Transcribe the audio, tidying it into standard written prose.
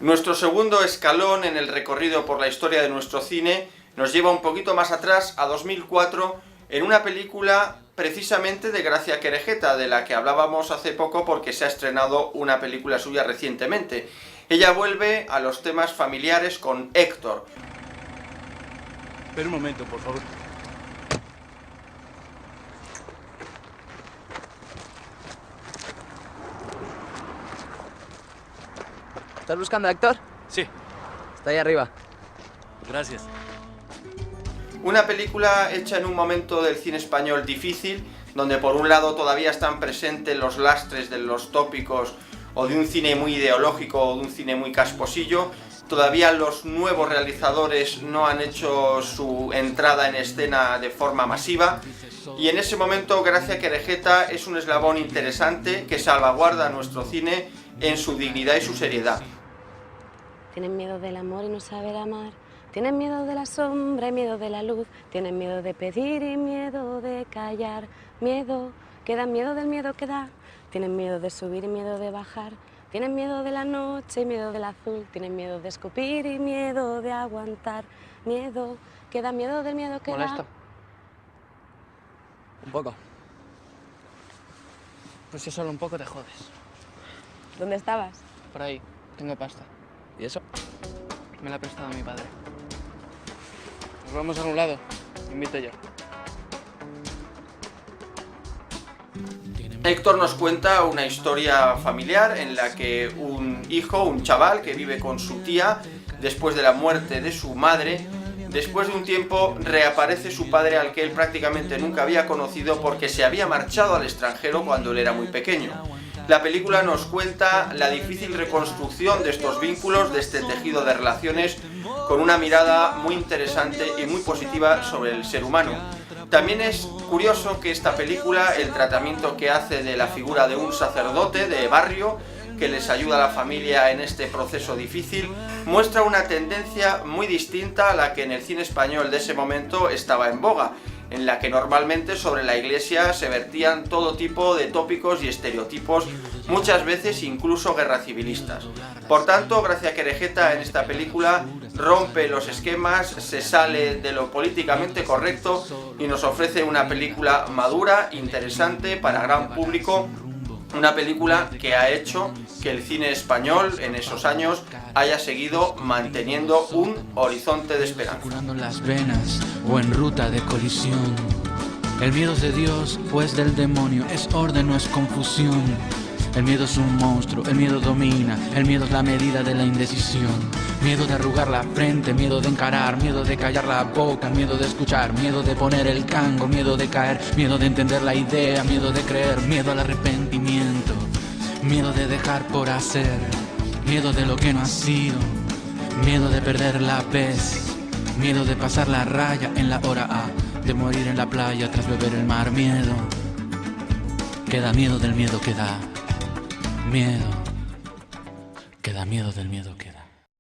Nuestro segundo escalón en el recorrido por la historia de nuestro cine nos lleva un poquito más atrás, a 2004, en una película precisamente de Gracia Querejeta, de la que hablábamos hace poco porque se ha estrenado una película suya recientemente. Ella vuelve a los temas familiares con Héctor. Espera un momento, por favor. ¿Estás buscando a Héctor? Sí, Está ahí arriba. gracias. Una película hecha en un momento del cine español difícil, donde por un lado todavía están presentes los lastres de los tópicos o de un cine muy ideológico o de un cine muy casposillo. Todavía los nuevos realizadores no han hecho su entrada en escena de forma masiva, y en ese momento Gracia Querejeta es un eslabón interesante que salvaguarda nuestro cine en su dignidad y su seriedad. Tienen miedo del amor y no saber amar. Tienen miedo de la sombra y miedo de la luz. Tienen miedo de pedir y miedo de callar. Miedo, que da miedo del miedo que da. Tienen miedo de subir y miedo de bajar. Tienen miedo de la noche y miedo del azul. Tienen miedo de escupir y miedo de aguantar. Miedo, que da miedo del miedo que ¿Molesto? da. Un poco. Pues si solo un poco te jodes. ¿Dónde estabas? Por ahí, tengo pasta. ¿Y eso? Me la ha prestado mi padre. Nos vamos a algún lado. Me invito yo. Héctor nos cuenta una historia familiar en la que un hijo, un chaval que vive con su tía, después de la muerte de su madre, después de un tiempo reaparece su padre, al que él prácticamente nunca había conocido porque se había marchado al extranjero cuando él era muy pequeño. La película nos cuenta la difícil reconstrucción de estos vínculos, de este tejido de relaciones, con una mirada muy interesante y muy positiva sobre el ser humano. También es curioso que esta película, el tratamiento que hace de la figura de un sacerdote de barrio que les ayuda a la familia en este proceso difícil, muestra una tendencia muy distinta a la que en el cine español de ese momento estaba en boga, en la que normalmente sobre la Iglesia se vertían todo tipo de tópicos y estereotipos, muchas veces incluso guerra civilistas. Por tanto, Gracia Querejeta en esta película rompe los esquemas, se sale de lo políticamente correcto y nos ofrece una película madura, interesante, para gran público. Una película que ha hecho que el cine español en esos años haya seguido manteniendo un horizonte de esperanza. Curando las venas o en ruta de colisión. El miedo es de Dios o es del demonio, es orden o es confusión. El miedo es un monstruo, el miedo domina, el miedo es la medida de la indecisión. Miedo de arrugar la frente, miedo de encarar, miedo de callar la boca, miedo de escuchar, miedo de poner el cango, miedo de caer, miedo de entender la idea, miedo de creer, miedo al arrepentimiento, miedo de dejar por hacer, miedo de lo que no ha sido, miedo de perder la vez, miedo de pasar la raya en la hora A, de morir en la playa tras beber el mar, miedo, que da miedo del miedo que da. Miedo, que da miedo del miedo que da.